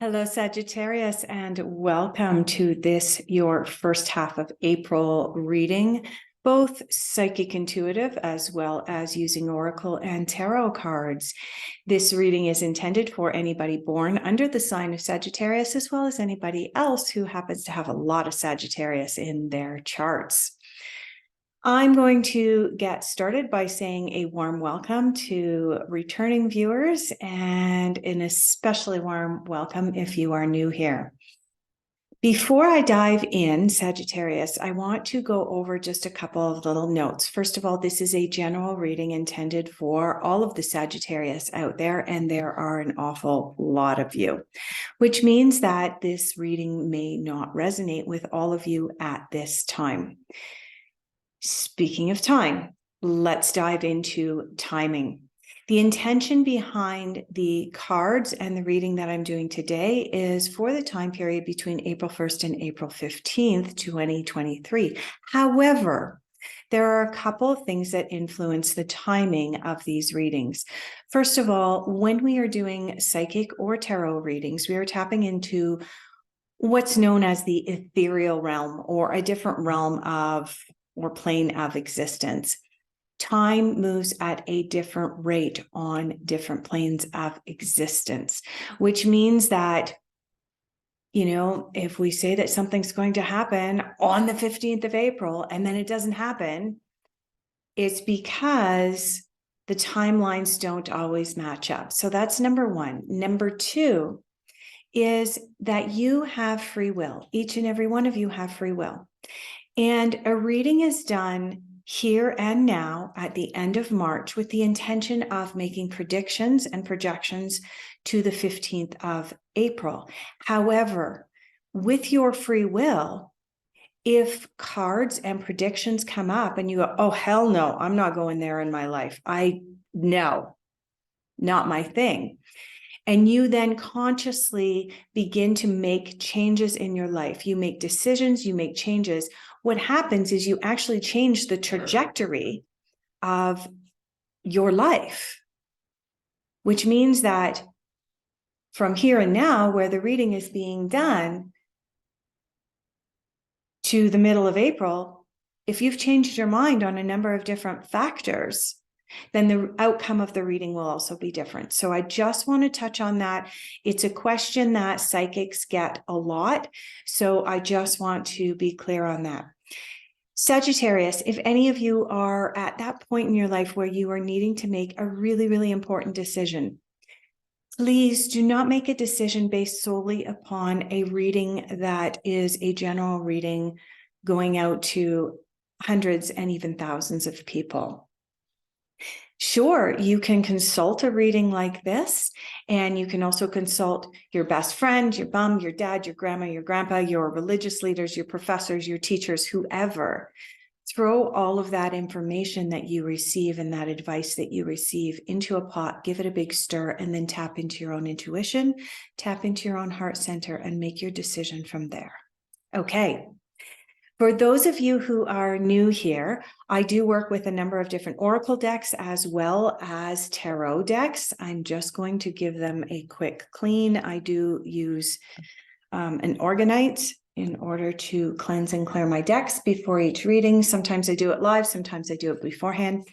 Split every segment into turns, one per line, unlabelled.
Hello, Sagittarius, and welcome to this, your first half of April reading, both psychic intuitive as well as using Oracle and Tarot cards. This reading is intended for anybody born under the sign of Sagittarius, as well as anybody else who happens to have a lot of Sagittarius in their charts. I'm going to get started by saying a warm welcome to returning viewers and an especially warm welcome if you are new here. Before I dive in, Sagittarius, I want to go over just a couple of little notes. First of all, this is a general reading intended for all of the Sagittarius out there, and there are an awful lot of you, which means that this reading may not resonate with all of you at this time. Speaking of time, let's dive into timing. The intention behind the cards and the reading that I'm doing today is for the time period between April 1st and April 15th, 2023. However, there are a couple of things that influence the timing of these readings. First of all, when we are doing psychic or tarot readings, we are tapping into what's known as the ethereal realm, or a different realm of or plane of existence. Time moves at a different rate on different planes of existence, which means that, if we say that something's going to happen on the 15th of April and then it doesn't happen, it's because the timelines don't always match up. So that's number one. Number two is that you have free will. Each and every one of you have free will. And a reading is done here and now at the end of March with the intention of making predictions and projections to the 15th of April. However, with your free will, if cards and predictions come up and you go, oh, hell no, I'm not going there in my life. No, not my thing. And you then consciously begin to make changes in your life. You make decisions, you make changes. What happens is you actually change the trajectory of your life, which means that from here and now, where the reading is being done, to the middle of April, if you've changed your mind on a number of different factors, then the outcome of the reading will also be different. So I just want to touch on that. It's a question that psychics get a lot. So I just want to be clear on that. Sagittarius, if any of you are at that point in your life where you are needing to make a really, really important decision, please do not make a decision based solely upon a reading that is a general reading going out to hundreds and even thousands of people. Sure, you can consult a reading like this, and you can also consult your best friend, your mom, your dad, your grandma, your grandpa, your religious leaders, your professors, your teachers, whoever. Throw all of that information that you receive and that advice that you receive into a pot, give it a big stir, and then tap into your own intuition, tap into your own heart center, and make your decision from there. Okay. For those of you who are new here, I do work with a number of different oracle decks as well as tarot decks. I'm just going to give them a quick clean. I do use an organite in order to cleanse and clear my decks before each reading. Sometimes I do it live, sometimes I do it beforehand.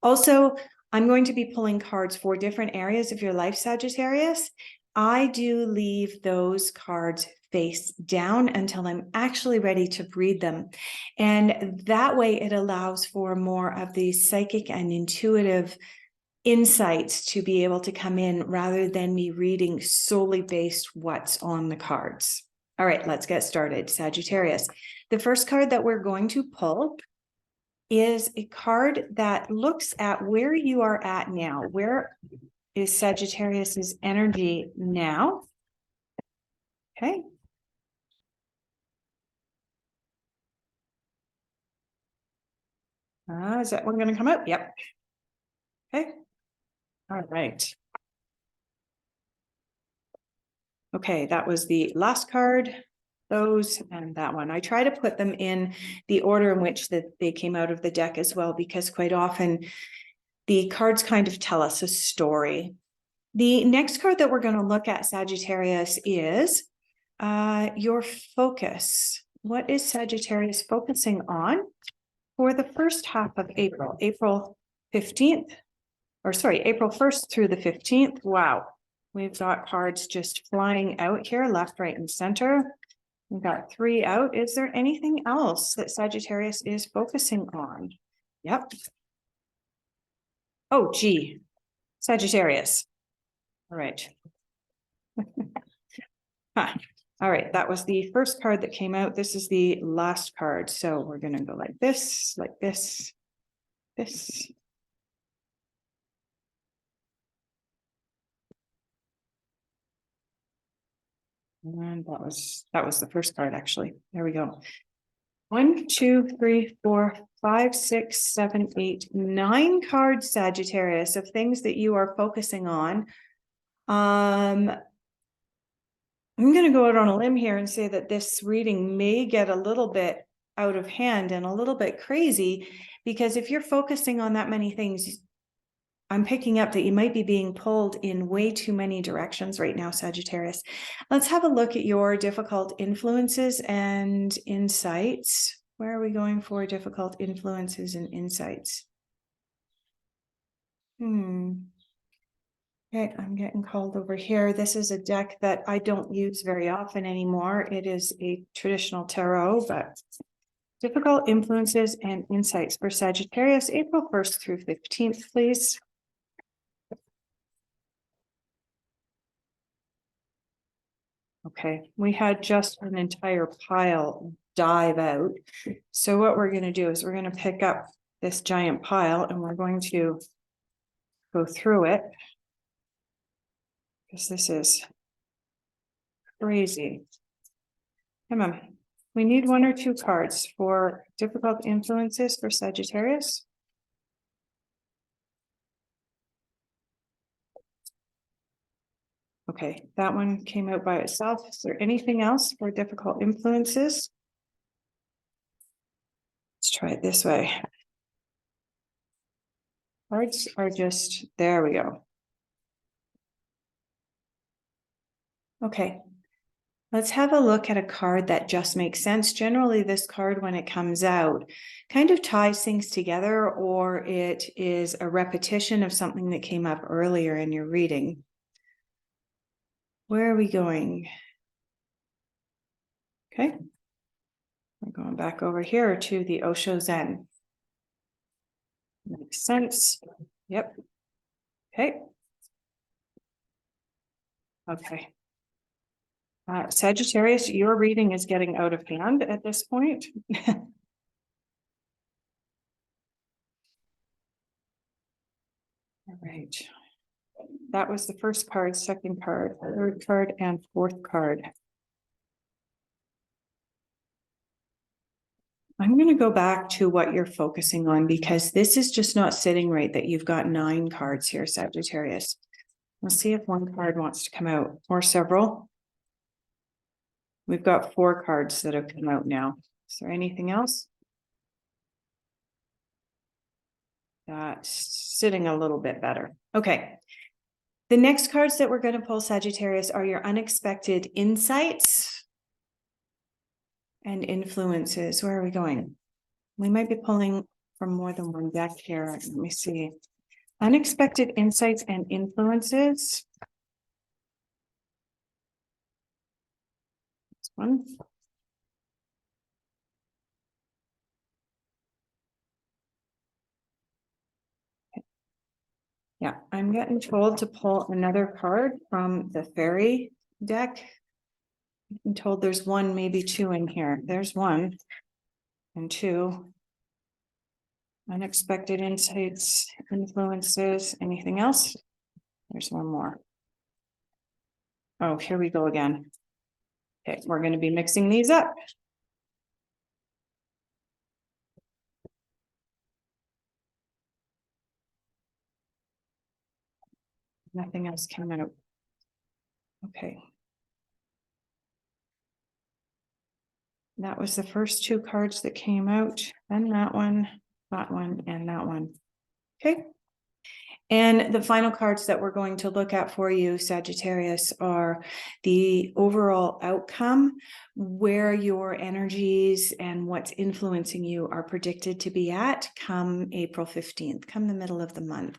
Also, I'm going to be pulling cards for different areas of your life, Sagittarius. I do leave those cards face down until I'm actually ready to read them. And that way it allows for more of the psychic and intuitive insights to be able to come in rather than me reading solely based what's on the cards. All right, let's get started. Sagittarius. The first card that we're going to pull is a card that looks at where you are at now. Where is Sagittarius's energy now? Okay. Is that one going to come up? Yep. Okay. All right. Okay, that was the last card, those, and that one. I try to put them in the order in which that they came out of the deck as well, because quite often the cards kind of tell us a story. The next card that we're going to look at, Sagittarius, is your focus. What is Sagittarius focusing on for the first half of April? April 15th, or sorry, April 1st through the 15th. Wow. We've got cards just flying out here, left, right, and center. We've got 3 out. Is there anything else that Sagittarius is focusing on? Yep. Oh, gee. Sagittarius. All right. Huh. All right, that was the first card that came out. This is the last card. So we're going to go like this, this. And that was the first card, actually. There we go. 1, 2, 3, 4, 5, 6, 7, 8, 9 cards, Sagittarius, of things that you are focusing on. I'm going to go out on a limb here and say that this reading may get a little bit out of hand and a little bit crazy, because if you're focusing on that many things, I'm picking up that you might be being pulled in way too many directions right now, Sagittarius. Let's have a look at your difficult influences and insights. Where are we going for difficult influences and insights? Okay, I'm getting called over here. This is a deck that I don't use very often anymore. It is a traditional tarot, but difficult influences and insights for Sagittarius, April 1st through 15th, please. Okay, we had just an entire pile dive out. So what we're going to do is we're going to pick up this giant pile and we're going to go through it, because this is crazy. Come on. We need 1 or 2 cards for difficult influences for Sagittarius. Okay, that one came out by itself. Is there anything else for difficult influences? Let's try it this way. Cards are just, there we go. Okay, let's have a look at a card that just makes sense. Generally, this card, when it comes out, kind of ties things together, or it is a repetition of something that came up earlier in your reading. Where are we going? Okay. We're going back over here to the Osho Zen. Makes sense. Yep. Okay. Okay. Sagittarius, your reading is getting out of hand at this point. All right. That was the first card, second card, third card, and fourth card. I'm going to go back to what you're focusing on, because this is just not sitting right that you've got 9 cards here, Sagittarius. Let's see if 1 card wants to come out, or several. We've got 4 cards that have come out now. Is there anything else? That's sitting a little bit better. Okay. The next cards that we're going to pull, Sagittarius, are your unexpected insights and influences. Where are we going? We might be pulling from more than one deck here. Let me see. Unexpected insights and influences. This one. Yeah, I'm getting told to pull another card from the fairy deck. I'm told there's 1, maybe 2 in here. There's 1 and 2. Unexpected insights, influences, anything else? There's 1 more. Oh, here we go again. Okay, we're going to be mixing these up. Nothing else came out. Okay. That was the first 2 cards that came out. Then that one, and that one. Okay. And the final cards that we're going to look at for you, Sagittarius, are the overall outcome, where your energies and what's influencing you are predicted to be at come April 15th, come the middle of the month.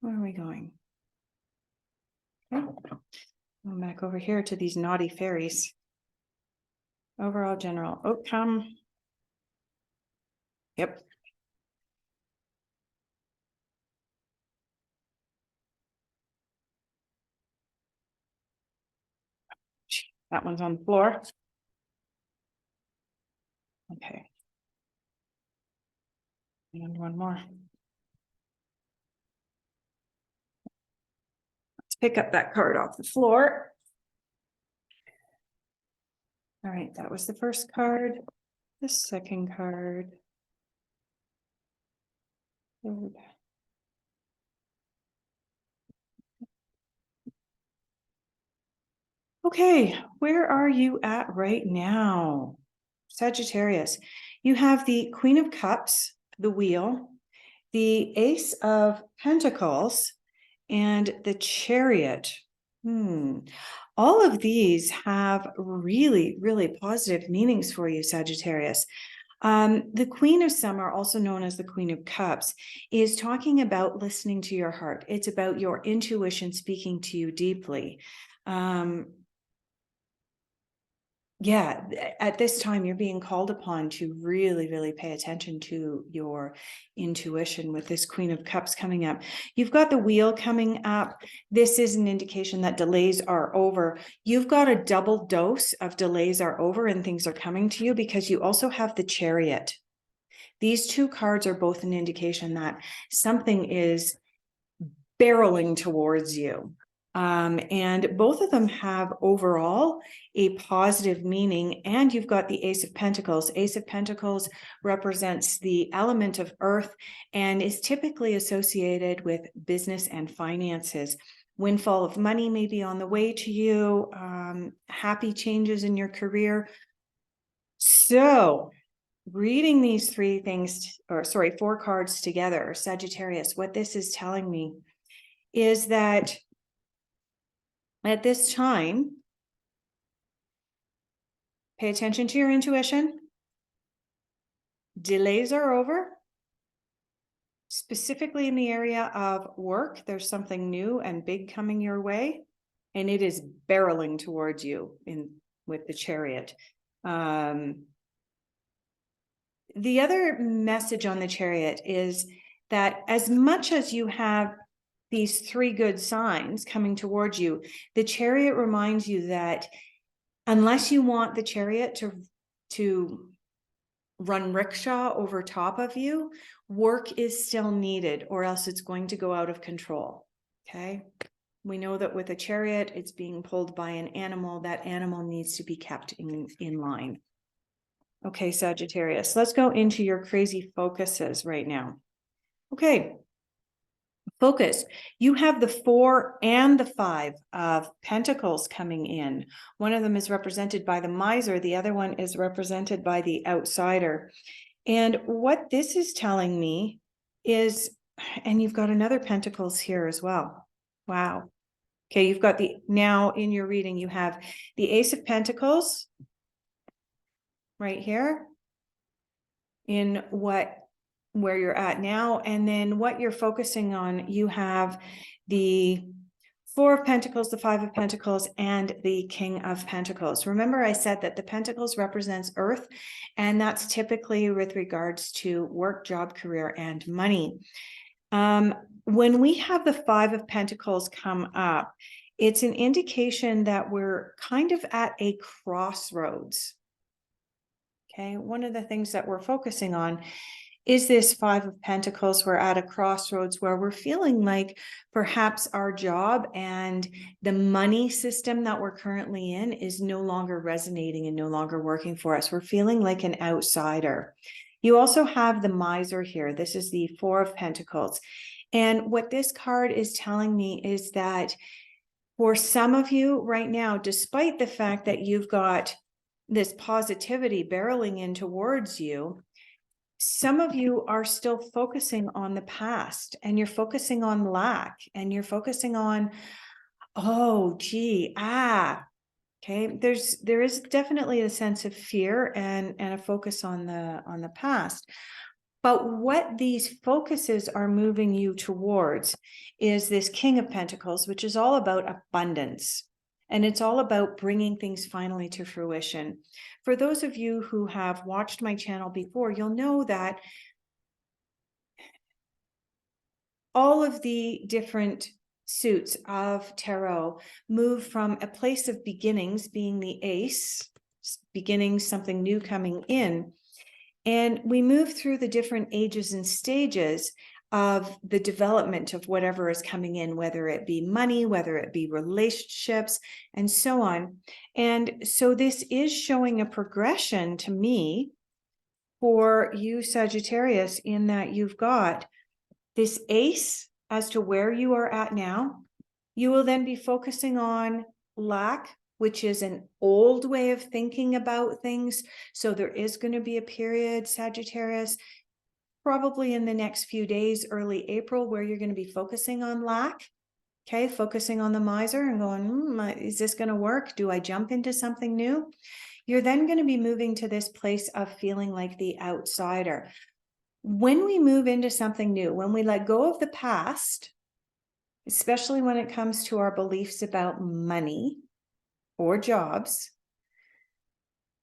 Where are we going? Okay. Going back over here to these naughty fairies. Overall general outcome. Yep. That one's on the floor. Okay. And one more. Let's pick up that card off the floor. All right, that was the first card. The second card. Third. Okay, where are you at right now? Sagittarius, you have the Queen of Cups, the Wheel, the Ace of Pentacles, and the Chariot. All of these have really, really positive meanings for you, Sagittarius. The Queen of Summer, also known as the Queen of Cups, is talking about listening to your heart. It's about your intuition speaking to you deeply. Yeah, at this time, you're being called upon to really, really pay attention to your intuition with this Queen of Cups coming up. You've got the Wheel coming up. This is an indication that delays are over. You've got a double dose of delays are over and things are coming to you, because you also have the Chariot. These two cards are both an indication that something is barreling towards you. And both of them have overall a positive meaning. And you've got the Ace of Pentacles. Ace of Pentacles represents the element of earth and is typically associated with business and finances. Windfall of money may be on the way to you, happy changes in your career. So reading these four cards together, Sagittarius, what this is telling me is that at this time, pay attention to your intuition. Delays are over. Specifically in the area of work, there's something new and big coming your way, and it is barreling towards you with the Chariot. The other message on the Chariot is that as much as you have these three good signs coming towards you, the Chariot reminds you that unless you want the Chariot to run rickshaw over top of you, work is still needed, or else it's going to go out of control. Okay. We know that with a Chariot, it's being pulled by an animal. That animal needs to be kept in line. Okay, Sagittarius, let's go into your crazy focuses right now. Okay. Focus. You have the 4 and the 5 of Pentacles coming in. One of them is represented by the Miser. The other one is represented by the Outsider. And what this is telling me is, and you've got another Pentacles here as well. Wow. Okay, you've got now in your reading, you have the Ace of Pentacles right here in where you're at now, and then what you're focusing on, you have the 4 of Pentacles, the 5 of Pentacles, and the King of Pentacles. Remember, I said that the Pentacles represents earth, and that's typically with regards to work, job, career, and money. When we have the 5 of Pentacles come up, it's an indication that we're kind of at a crossroads. Okay, one of the things that we're focusing on is this 5 of Pentacles. We're at a crossroads where we're feeling like perhaps our job and the money system that we're currently in is no longer resonating and no longer working for us. We're feeling like an outsider. You also have the Miser here. This is the 4 of Pentacles. And what this card is telling me is that for some of you right now, despite the fact that you've got this positivity barreling in towards you, some of you are still focusing on the past, and you're focusing on lack, and you're focusing on, oh, gee, okay. There is definitely a sense of fear and a focus on the past. But what these focuses are moving you towards is this King of Pentacles, which is all about abundance. And it's all about bringing things finally to fruition. For those of you who have watched my channel before, you'll know that all of the different suits of tarot move from a place of beginnings, being the ace, beginning something new coming in. And we move through the different ages and stages of the development of whatever is coming in, whether it be money, whether it be relationships, and so on. And so this is showing a progression to me for you, Sagittarius, in that you've got this ace as to where you are at now. You will then be focusing on lack, which is an old way of thinking about things. So there is going to be a period, Sagittarius, probably in the next few days, early April, where you're going to be focusing on lack. Okay, focusing on the miser and going, is this going to work? Do I jump into something new? You're then going to be moving to this place of feeling like the outsider. When we move into something new, when we let go of the past, especially when it comes to our beliefs about money or jobs,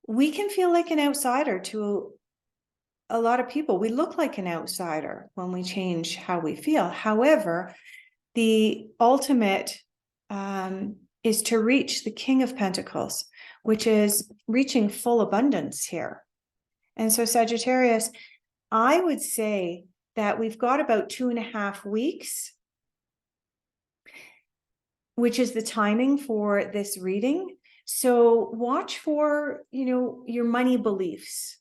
we can feel like an outsider to a lot of people. We look like an outsider when we change how we feel. However, the ultimate is to reach the King of Pentacles, which is reaching full abundance here. And so, Sagittarius, I would say that we've got about 2.5 weeks, which is the timing for this reading. So watch for, your money beliefs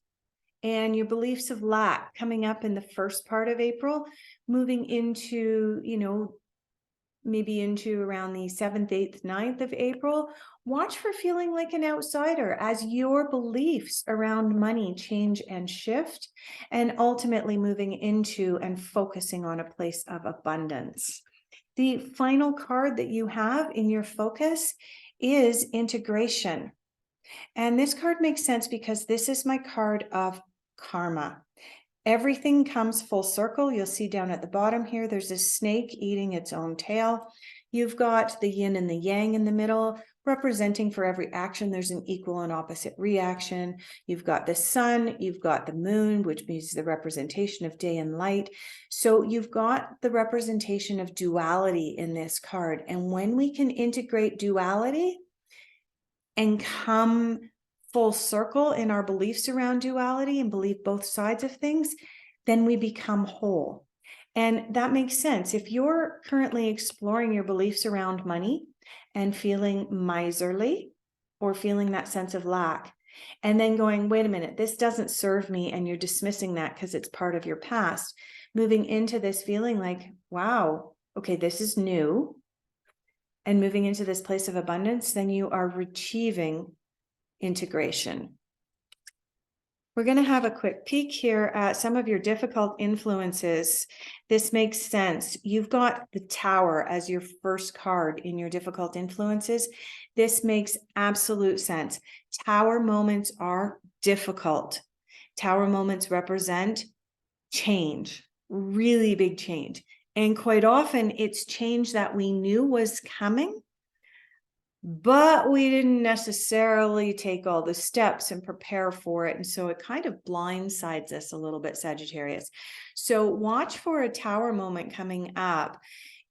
and your beliefs of lack coming up in the first part of April, moving into, maybe into around the 7th, 8th, 9th of April. Watch for feeling like an outsider as your beliefs around money change and shift, and ultimately moving into and focusing on a place of abundance. The final card that you have in your focus is integration. And this card makes sense because this is my card of karma. Everything comes full circle. You'll see down at the bottom here, there's a snake eating its own tail. You've got the yin and the yang in the middle, representing for every action, there's an equal and opposite reaction. You've got the sun, you've got the moon, which means the representation of day and light. So you've got the representation of duality in this card. And when we can integrate duality and come full circle in our beliefs around duality and believe both sides of things, then we become whole. And that makes sense. If you're currently exploring your beliefs around money and feeling miserly or feeling that sense of lack, and then going, wait a minute, this doesn't serve me, and you're dismissing that because it's part of your past, moving into this feeling like, wow, okay, this is new, and moving into this place of abundance, then you are achieving integration. We're going to have a quick peek here at some of your difficult influences. This makes sense. You've got the Tower as your first card in your difficult influences. This makes absolute sense. Tower moments are difficult. Tower moments represent change, really big change. And quite often it's change that we knew was coming, but we didn't necessarily take all the steps and prepare for it. And so it kind of blindsides us a little bit, Sagittarius. So watch for a Tower moment coming up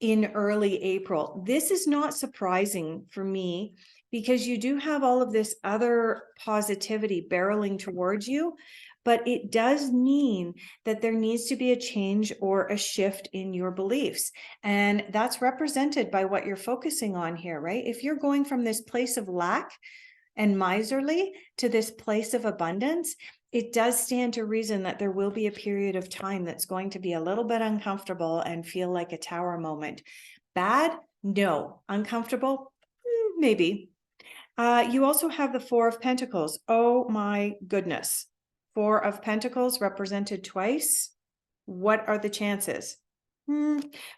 in early April. This is not surprising for me because you do have all of this other positivity barreling towards you, but it does mean that there needs to be a change or a shift in your beliefs. And that's represented by what you're focusing on here, right? If you're going from this place of lack and miserly to this place of abundance, it does stand to reason that there will be a period of time that's going to be a little bit uncomfortable and feel like a Tower moment. Bad? No. Uncomfortable? Maybe. You also have the Four of Pentacles. Oh my goodness. Four of Pentacles represented twice. What are the chances?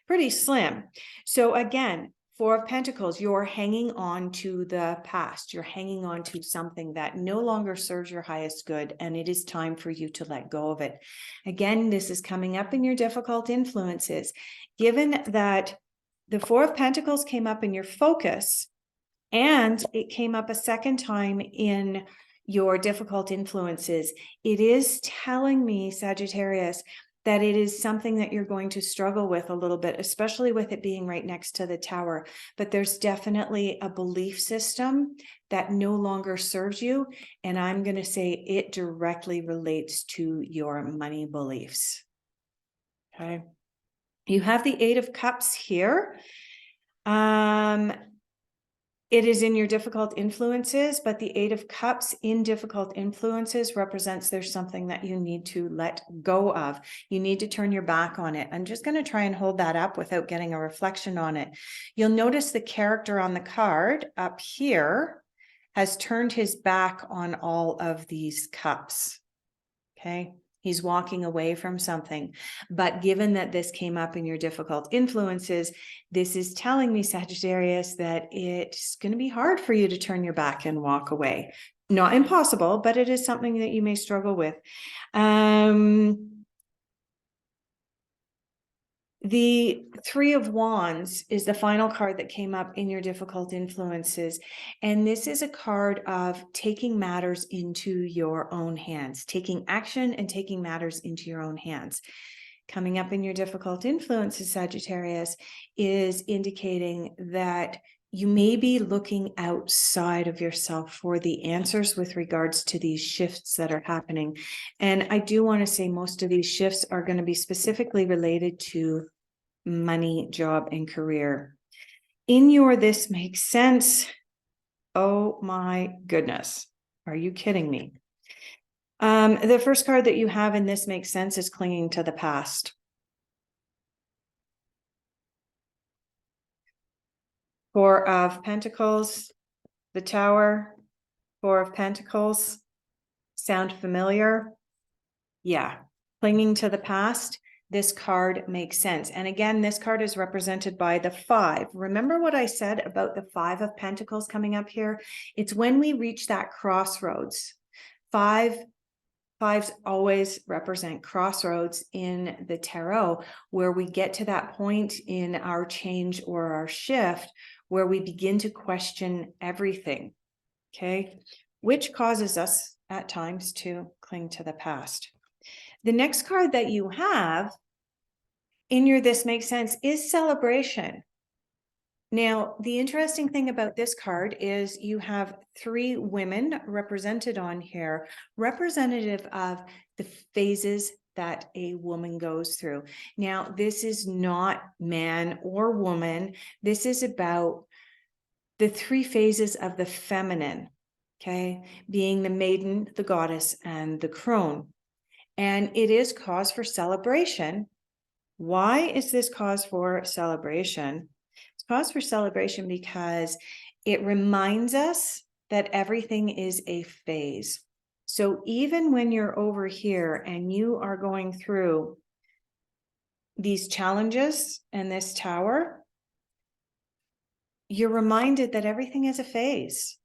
Pretty slim. So again, Four of Pentacles, you're hanging on to the past. You're hanging on to something that no longer serves your highest good, and it is time for you to let go of it. Again, this is coming up in your difficult influences. Given that the Four of Pentacles came up in your focus, and it came up a second time in your difficult influences, it is telling me, Sagittarius, that it is something that you're going to struggle with a little bit, especially with it being right next to the Tower. But there's definitely a belief system that no longer serves you. And I'm going to say it directly relates to your money beliefs. Okay. You have the Eight of Cups here. It is in your difficult influences, but the Eight of Cups in difficult influences represents there's something that you need to let go of. You need to turn your back on it. I'm just going to try and hold that up without getting a reflection on it. You'll notice the character on the card up here has turned his back on all of these cups. Okay. He's walking away from something. But given that this came up in your difficult influences, this is telling me, Sagittarius, that it's going to be hard for you to turn your back and walk away. Not impossible, but it is something that you may struggle with. The Three of Wands is the final card that came up in your difficult influences. And this is a card of taking matters into your own hands, taking action and taking matters into your own hands. Coming up in your difficult influences, Sagittarius, is indicating that you may be looking outside of yourself for the answers with regards to these shifts that are happening. And I do want to say most of these shifts are going to be specifically related to money, job, and career. In your This Makes Sense, oh my goodness, are you kidding me? The first card that you have in This Makes Sense is clinging to the past. Four of Pentacles, the Tower, Four of Pentacles. Sound familiar? Yeah, clinging to the past. This card makes sense. And again, this card is represented by the Five. Remember what I said about the Five of Pentacles coming up here? It's when we reach that crossroads. Fives always represent crossroads in the tarot, where we get to that point in our change or our shift where we begin to question everything, okay? Which causes us at times to cling to the past. The next card that you have in your This Makes Sense is Celebration. Now, the interesting thing about this card is you have three women represented on here, representative of the phases that a woman goes through. Now, this is not man or woman. This is about the three phases of the feminine, okay, being the maiden, the goddess, and the crone. And it is cause for celebration. Why is this cause for celebration? It's cause for celebration because it reminds us that everything is a phase. So even when you're over here and you are going through these challenges and this tower, you're reminded that everything is a phase.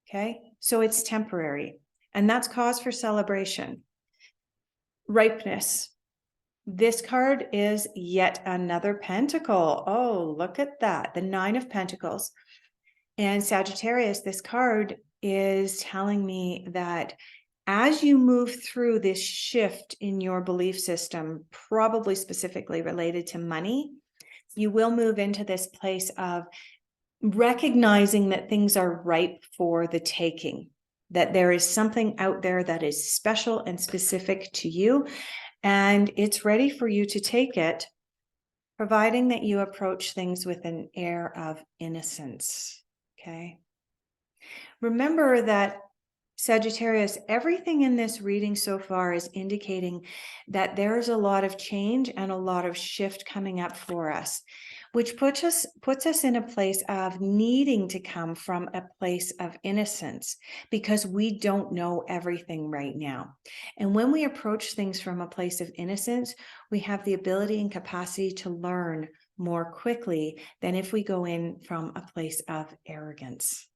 Okay, so it's temporary, and that's cause for celebration. Ripeness. This card is yet another pentacle. Oh, look at that. The Nine of Pentacles. And Sagittarius, this card is telling me that as you move through this shift in your belief system, probably specifically related to money, you will move into this place of recognizing that things are ripe for the taking, that there is something out there that is special and specific to you, and it's ready for you to take it, providing that you approach things with an air of innocence. Okay. Remember that, Sagittarius, everything in this reading so far is indicating that there's a lot of change and a lot of shift coming up for us. which puts us in a place of needing to come from a place of innocence because we don't know everything right now. And when we approach things from a place of innocence, we have the ability and capacity to learn more quickly than if we go in from a place of arrogance.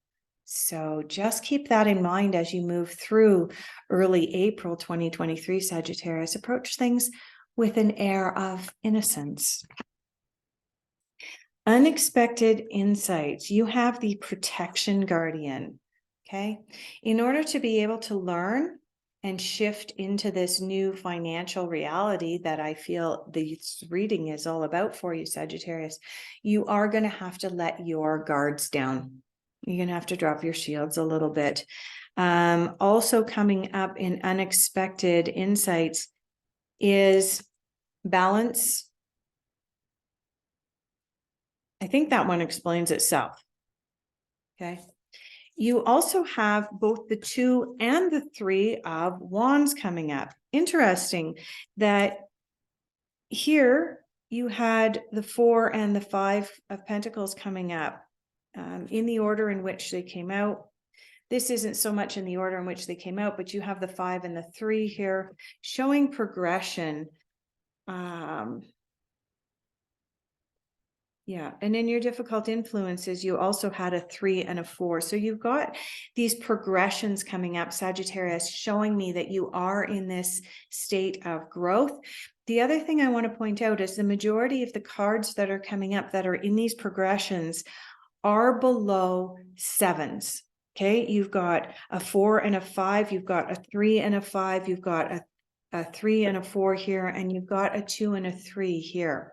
So just keep that in mind as you move through early April 2023, Sagittarius. Approach things with an air of innocence. Unexpected insights. You have the protection guardian, okay? In order to be able to learn and shift into this new financial reality that I feel this reading is all about for you, Sagittarius, you are going to have to let your guards down. You're going to have to drop your shields a little bit. Also coming up in unexpected insights is balance. I think that one explains itself. Okay. You also have both the 2 and the 3 of wands coming up. Interesting that here you had the 4 and the 5 of pentacles coming up in the order in which they came out. This isn't so much in the order in which they came out, but you have the 5 and the 3 here showing progression. Yeah. And in your difficult influences, you also had a 3 and a 4. So you've got these progressions coming up, Sagittarius, showing me that you are in this state of growth. The other thing I want to point out is the majority of the cards that are coming up that are in these progressions are below 7s. Okay. You've got a 4 and a 5. You've got a 3 and a 5. You've got a 3 and a 4 here, and you've got a 2 and a 3 here.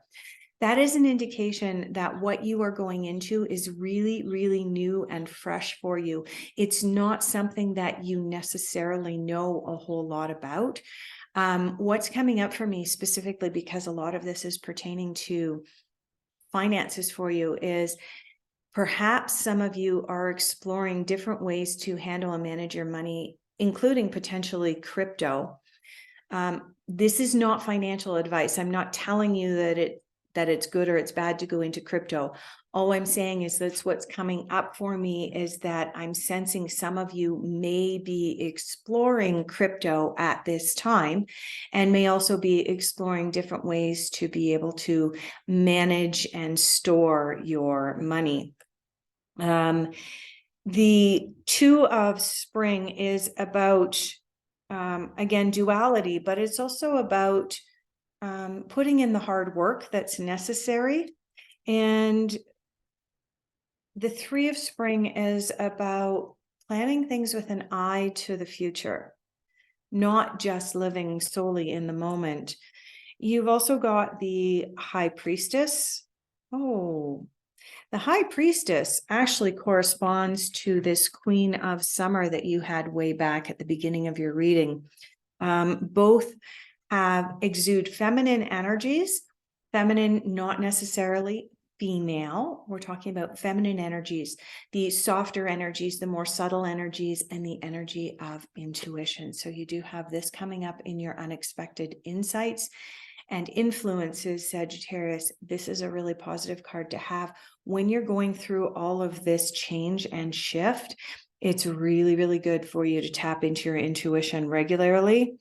That is an indication that what you are going into is really, really new and fresh for you. It's not something that you necessarily know a whole lot about. What's coming up for me specifically, because a lot of this is pertaining to finances for you, is perhaps some of you are exploring different ways to handle and manage your money, including potentially crypto. This is not financial advice. I'm not telling you that it's good or it's bad to go into crypto. All I'm saying is that's what's coming up for me, is that I'm sensing some of you may be exploring crypto at this time and may also be exploring different ways to be able to manage and store your money. The 2 of spring is about, again, duality, but it's also about putting in the hard work that's necessary. And the 3 of spring is about planning things with an eye to the future, not just living solely in the moment. You've also got the High Priestess. Oh, the High Priestess actually corresponds to this Queen of Summer that you had way back at the beginning of your reading. Both exude feminine energies, feminine, not necessarily female. We're talking about feminine energies, the softer energies, the more subtle energies, and the energy of intuition. So you do have this coming up in your unexpected insights and influences, Sagittarius. This is a really positive card to have when you're going through all of this change and shift. It's really, really good for you to tap into your intuition regularly.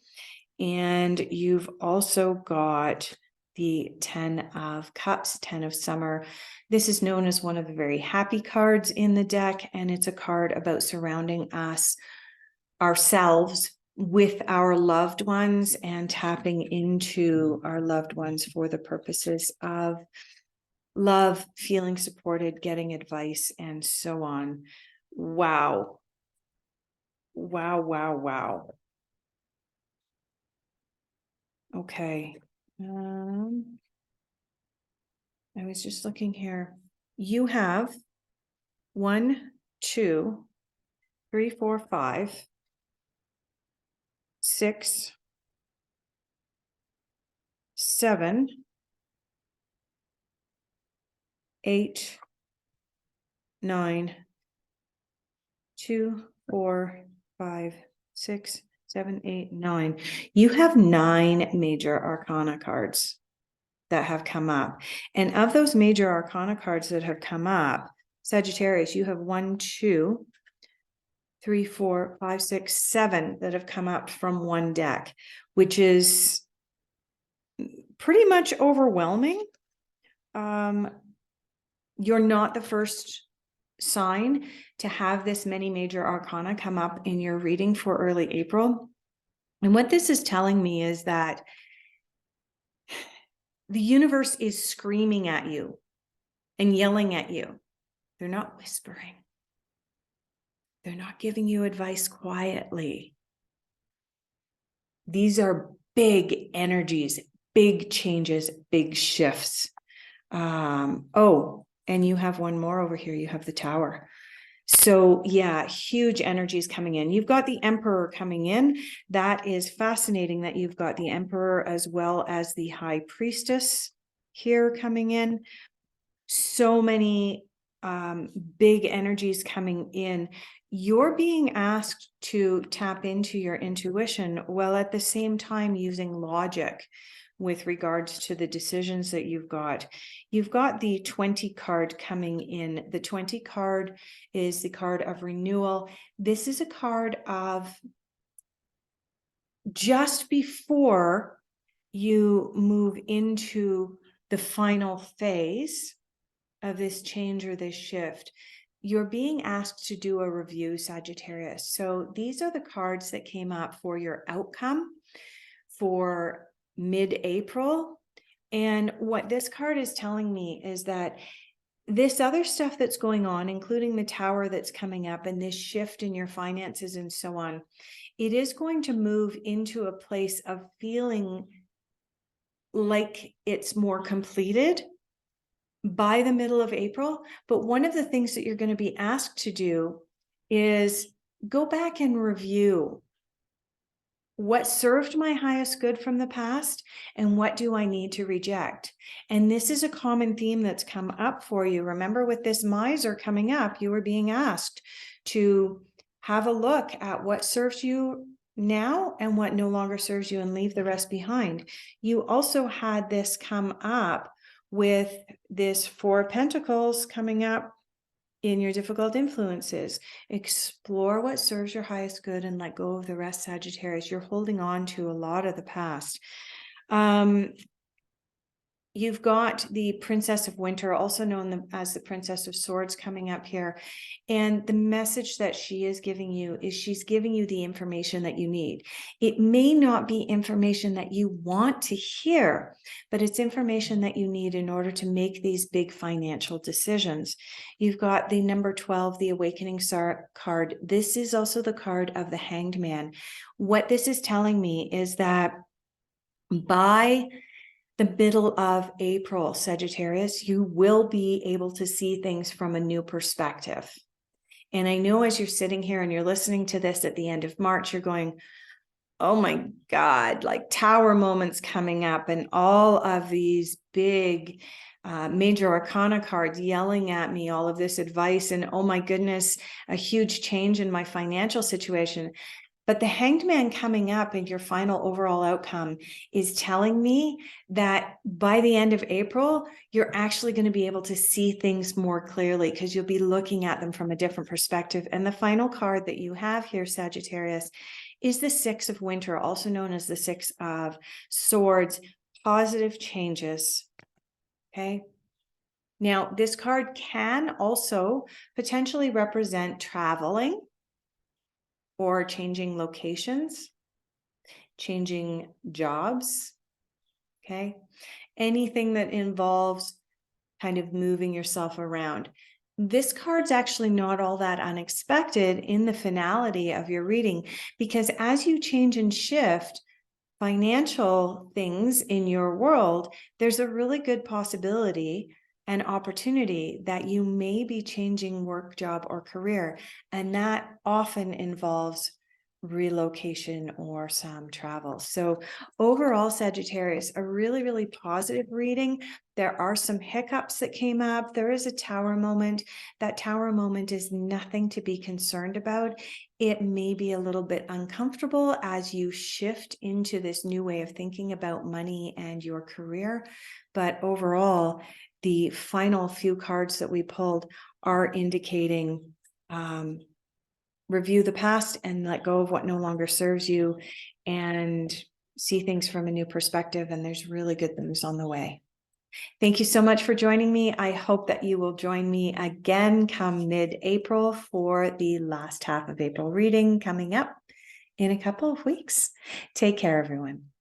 And you've also got the 10 of Cups, 10 of Summer. This is known as one of the very happy cards in the deck, and it's a card about surrounding ourselves with our loved ones and tapping into our loved ones for the purposes of love, feeling supported, getting advice, and so on. Wow. Wow, wow, wow. Okay. I was just looking here. You have 1, 2, 3, 4, 5, 6, 7, 8, 9, 2, 4, 5, 6, 7, 8, 9. You have 9 major arcana cards. that have come up. And of those major arcana cards that have come up, Sagittarius, you have 1, 2, 3, 4, 5, 6, 7 that have come up from one deck, which is pretty much overwhelming. You're not the first sign to have this many major arcana come up in your reading for early April. And what this is telling me is that the universe is screaming at you and yelling at you. They're not whispering. They're not giving you advice quietly. These are big energies, big changes, big shifts. Oh, and you have one more over here. You have the Tower. So yeah, huge energies coming in. You've got the Emperor coming in. That is fascinating that you've got the Emperor as well as the High Priestess here coming in. So many big energies coming in. You're being asked to tap into your intuition while at the same time using logic with regards to the decisions that you've got. You've got the 20 card coming in. The 20 card is the card of renewal. This is a card of just before you move into the final phase of this change or this shift. You're being asked to do a review, Sagittarius. So these are the cards that came up for your outcome for mid-April. And what this card is telling me is that this other stuff that's going on, including the Tower that's coming up and this shift in your finances and so on, it is going to move into a place of feeling like it's more completed by the middle of April. But one of the things that you're going to be asked to do is go back and review what served my highest good from the past and what do I need to reject. And this is a common theme that's come up for you. Remember, with this miser coming up, you were being asked to have a look at what serves you now and what no longer serves you and leave the rest behind. You also had this come up with this 4 of Pentacles coming up in your difficult influences. Explore what serves your highest good and let go of the rest, Sagittarius. You're holding on to a lot of the past. You've got the Princess of Winter, also known as the Princess of Swords, coming up here. And the message that she is giving you is she's giving you the information that you need. It may not be information that you want to hear, but it's information that you need in order to make these big financial decisions. You've got the number 12, the Awakening card. This is also the card of the Hanged Man. What this is telling me is that by the middle of April, Sagittarius, you will be able to see things from a new perspective. And I know as you're sitting here and you're listening to this at the end of March, you're going, oh my God, like Tower moments coming up and all of these big major arcana cards yelling at me, all of this advice, and oh my goodness, a huge change in my financial situation. But the Hanged Man coming up in your final overall outcome is telling me that by the end of April, you're actually going to be able to see things more clearly because you'll be looking at them from a different perspective. And the final card that you have here, Sagittarius, is the 6 of Winter, also known as the 6 of Swords, positive changes. Okay. Now, this card can also potentially represent traveling, or changing locations, changing jobs, okay? Anything that involves kind of moving yourself around. This card's actually not all that unexpected in the finality of your reading, because as you change and shift financial things in your world, there's a really good possibility an opportunity that you may be changing work, job, or career. And that often involves relocation or some travel. So overall, Sagittarius, a really, really positive reading. There are some hiccups that came up. There is a tower moment. That tower moment is nothing to be concerned about. It may be a little bit uncomfortable as you shift into this new way of thinking about money and your career. But overall, the final few cards that we pulled are indicating review the past and let go of what no longer serves you and see things from a new perspective. And there's really good things on the way. Thank you so much for joining me. I hope that you will join me again come mid-April for the last half of April reading coming up in a couple of weeks. Take care, everyone.